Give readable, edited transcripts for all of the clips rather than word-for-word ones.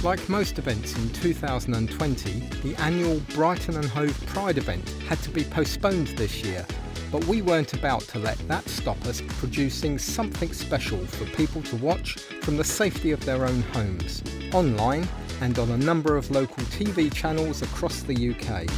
Like most events in 2020, the annual Brighton and Hove Pride event had to be postponed this year, but we weren't about to let that stop us producing something special for people to watch from the safety of their own homes, online and on a number of local TV channels across the UK.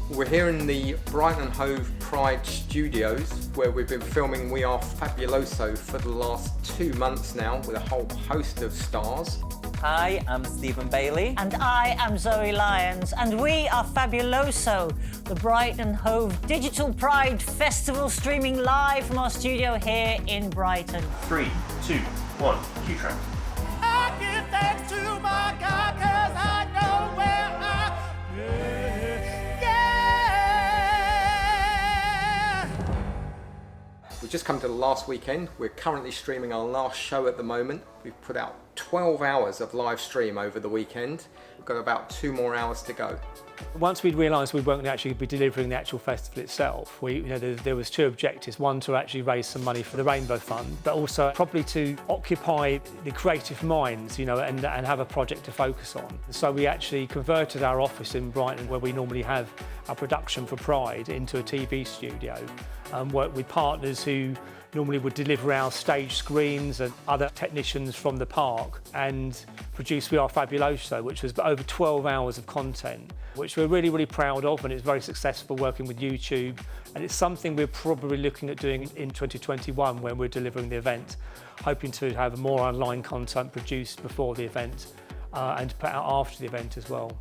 We're here in the Brighton and Hove Pride studios where we've been filming We Are Fabuloso for the last 2 months now with a whole host of stars. Hi, I'm Stephen Bailey. And I am Zoe Lyons, and we are Fabuloso, the Brighton and Hove Digital Pride Festival, streaming live from our studio here in Brighton. 3, 2, 1, cue track. I give thanks to my God 'cause I know where We've just come to the last weekend. We're currently streaming our last show at the moment. We've put out 12 hours of live stream over the weekend. We've got about 2 more hours to go. Once we'd realised we weren't actually be delivering the actual festival itself, there was 2 objectives. One, to actually raise some money for the Rainbow Fund, but also probably to occupy the creative minds, and have a project to focus on. So we actually converted our office in Brighton, where we normally have our production for Pride, into a TV studio, and worked with partners who normally would deliver our stage screens and other technicians from the park, and produce We Are Fabuloso, which was over 12 hours of content, which we're really, really proud of, and it's very successful working with YouTube. And it's something we're probably looking at doing in 2021 when we're delivering the event, hoping to have more online content produced before the event and put out after the event as well.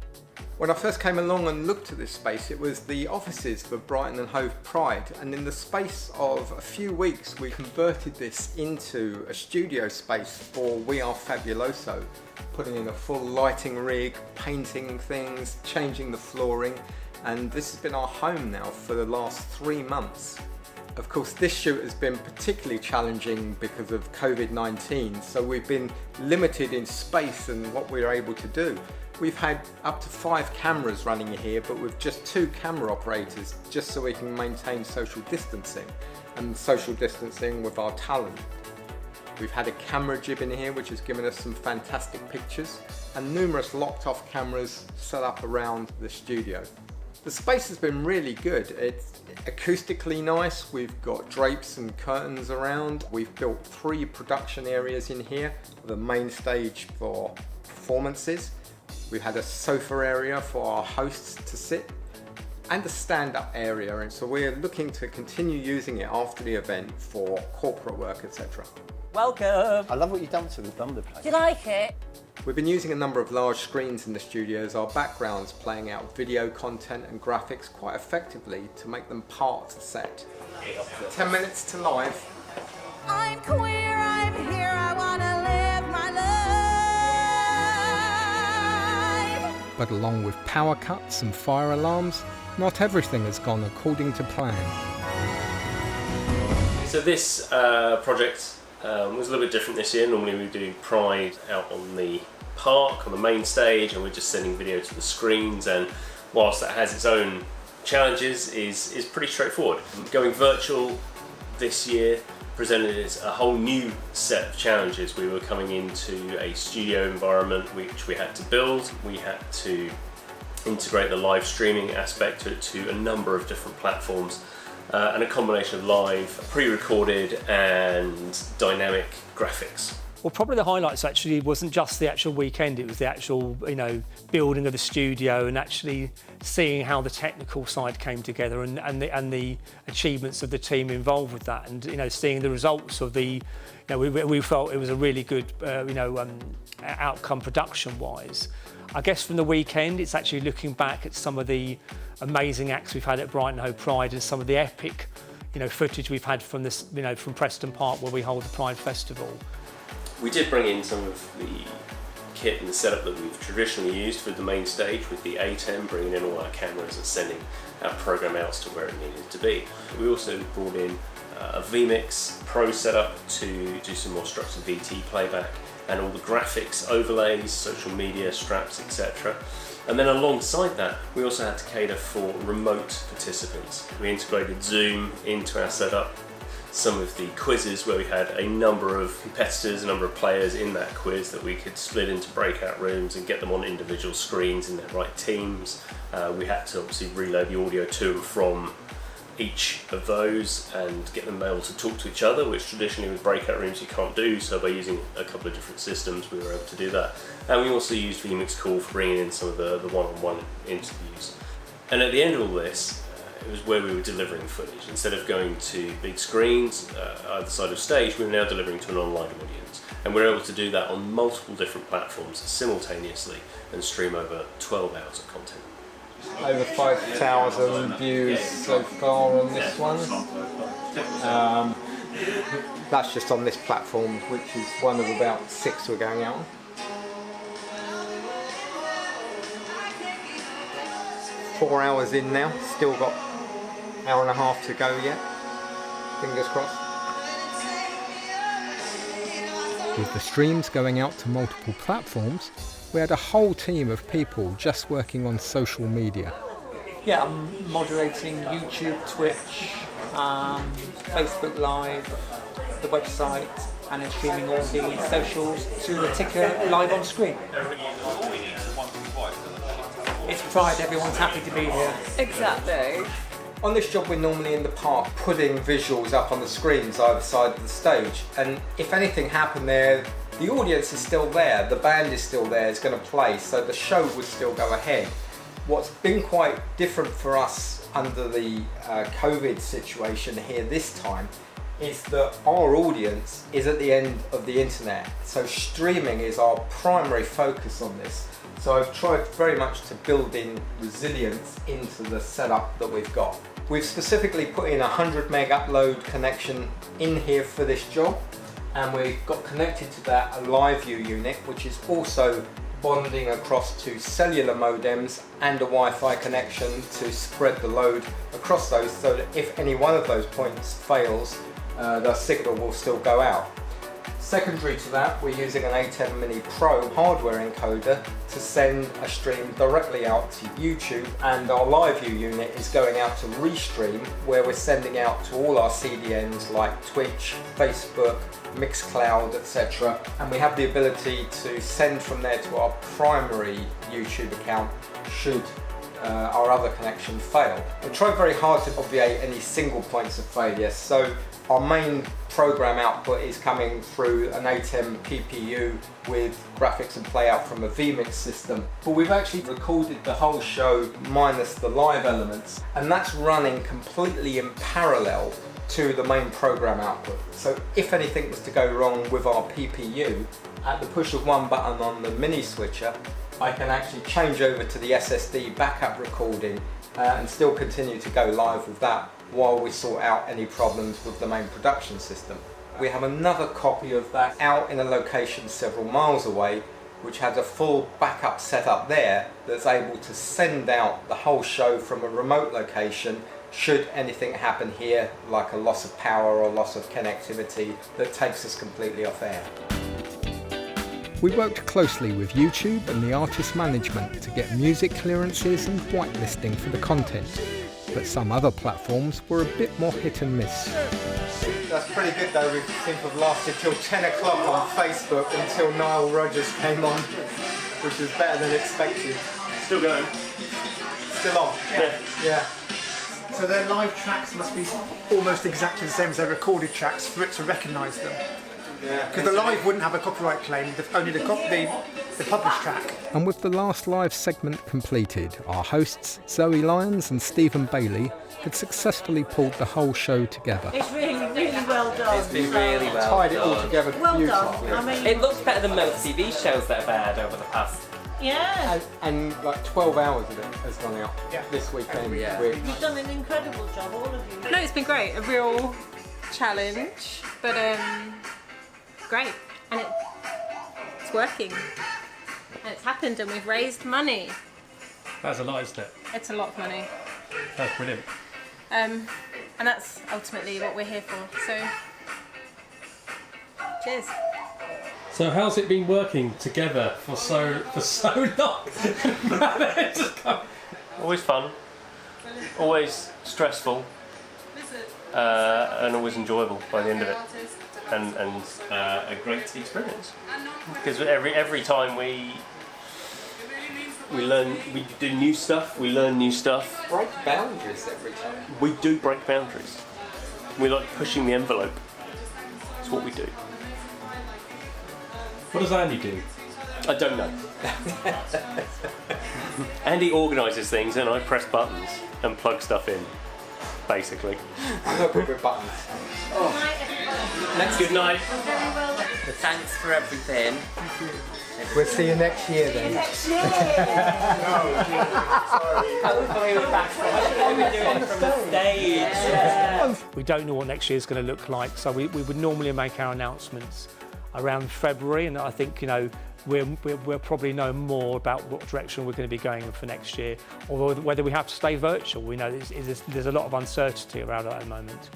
When I first came along and looked at this space, it was the offices for Brighton and Hove Pride, and in the space of a few weeks we converted this into a studio space for We Are Fabuloso, putting in a full lighting rig, painting things, changing the flooring, and this has been our home now for the last 3 months. Of course, this shoot has been particularly challenging because of COVID-19, so we've been limited in space and what we're able to do. We've had up to 5 cameras running here, but with just 2 camera operators, just so we can maintain social distancing and social distancing with our talent. We've had a camera jib in here, which has given us some fantastic pictures, and numerous locked off cameras set up around the studio. The space has been really good. It's acoustically nice. We've got drapes and curtains around. We've built 3 production areas in here, with a main stage for performances. We've had a sofa area for our hosts to sit, and a stand-up area, and so we're looking to continue using it after the event for corporate work, etc. Welcome. I love what you've done to the Thunder place. Do you like it? We've been using a number of large screens in the studio as our backgrounds, playing out video content and graphics quite effectively to make them part of the set. 10 minutes to live. I'm queer, I'm here, I wanna live my life. But along with power cuts and fire alarms, not everything has gone according to plan. So this project was a little bit different this year. Normally we do Pride out on the park, on the main stage, and we're just sending video to the screens, and whilst that has its own challenges, is pretty straightforward. Going virtual this year presented us a whole new set of challenges. We were coming into a studio environment which we had to build. We had to integrate the live streaming aspect to a number of different platforms, and a combination of live, pre-recorded and dynamic graphics. Well, probably the highlights actually wasn't just the actual weekend, it was the actual, building of the studio and actually seeing how the technical side came together and the achievements of the team involved with that, and seeing the results of the, we felt it was a really good, outcome production-wise. I guess from the weekend, it's actually looking back at some of the amazing acts we've had at Brighton Hove Pride and some of the epic, footage we've had from this, from Preston Park where we hold the Pride Festival. We did bring in some of the kit and the setup that we've traditionally used for the main stage with the ATEM, bringing in all our cameras and sending our program out to where it needed to be. We also brought in a vMix Pro setup to do some more structured VT playback and all the graphics, overlays, social media, straps, etc. And then alongside that, we also had to cater for remote participants. We integrated Zoom into our setup. Some of the quizzes where we had a number of competitors, a number of players in that quiz that we could split into breakout rooms and get them on individual screens in their right teams. We had to obviously reload the audio to and from each of those and get them able to talk to each other, which traditionally with breakout rooms you can't do, so by using a couple of different systems we were able to do that. And we also used vMix Call for bringing in some of the one-on-one interviews. And at the end of all this, it was where we were delivering footage. Instead of going to big screens either side of stage, we were now delivering to an online audience. And we're able to do that on multiple different platforms simultaneously and stream over 12 hours of content. Over 5,000 views so far on this one. That's just on this platform, which is one of about 6 we're going out on. Four hours in now, still got an hour and a half to go yet. Fingers crossed. With the streams going out to multiple platforms, we had a whole team of people just working on social media. Yeah, I'm moderating YouTube, Twitch, Facebook Live, the website, and then streaming all the socials to the ticker live on screen. It's Pride, everyone's happy to be here. Exactly. On this job we're normally in the park putting visuals up on the screens either side of the stage, and if anything happened there, the audience is still there, the band is still there, it's going to play, so the show would still go ahead. What's been quite different for us under the COVID situation here this time is that our audience is at the end of the internet, so streaming is our primary focus on this. So I've tried very much to build in resilience into the setup that we've got. We've specifically put in a 100 meg upload connection in here for this job, and we've got connected to that a LiveU unit, which is also bonding across to cellular modems and a Wi-Fi connection to spread the load across those, so that if any one of those points fails, the signal will still go out. Secondary to that, we're using an ATEM Mini Pro hardware encoder to send a stream directly out to YouTube, and our LiveU unit is going out to Restream, where we're sending out to all our CDNs like Twitch, Facebook, Mixcloud, etc. And we have the ability to send from there to our primary YouTube account should our other connection fail. We try very hard to obviate any single points of failure, so our main program output is coming through an ATEM PPU with graphics and playout from a vMix system. But we've actually recorded the whole show minus the live elements, and that's running completely in parallel to the main program output. So if anything was to go wrong with our PPU, at the push of one button on the mini switcher, I can actually change over to the SSD backup recording and still continue to go live with that while we sort out any problems with the main production system. We have another copy of that out in a location several miles away, which has a full backup setup there that's able to send out the whole show from a remote location should anything happen here, like a loss of power or loss of connectivity that takes us completely off air. We worked closely with YouTube and the artist management to get music clearances and whitelisting for the content, but some other platforms were a bit more hit and miss. That's pretty good though. We seem to have lasted till 10 o'clock on Facebook until Nile Rodgers came on, which was better than expected. Still going. Still on? Yeah. So their live tracks must be almost exactly the same as their recorded tracks for it to recognise them. Because the live wouldn't have a copyright claim, only the published track. And with the last live segment completed, our hosts Zoe Lyons and Stephen Bailey had successfully pulled the whole show together. It's really, really well done. It's been really well Tied it done. all together Well beautifully. done. I mean, It looks better than most TV shows that have aired over the past. yeah. And like 12 hours of it has gone out this weekend. Yeah. You've done an incredible job, all of you. No, it's been great. A real challenge, but great. And it's working. And it's happened, and we've raised money. That's a lot, isn't it? It's a lot of money. That's brilliant. And that's ultimately what we're here for. So, cheers. So how's it been working together for so long? Always fun, always stressful, and always enjoyable by the end of it, and a great experience. Because every time we learn, we do new stuff, we learn new stuff. Break boundaries every time. We do break boundaries. We like pushing the envelope. It's what we do. What does Andy do? I don't know. Andy organises things and I press buttons and plug stuff in, basically. I'm not good with buttons. Good night. Thanks for everything. We'll see you next year then. Hopefully we're back from the stage. We don't know what next year's going to look like, so we would normally make our announcements around February, and I think, you know, we'll probably know more about what direction we're going to be going in for next year, or whether we have to stay virtual. We know there's a lot of uncertainty around it at the moment.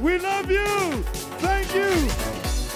We love you! Thank you!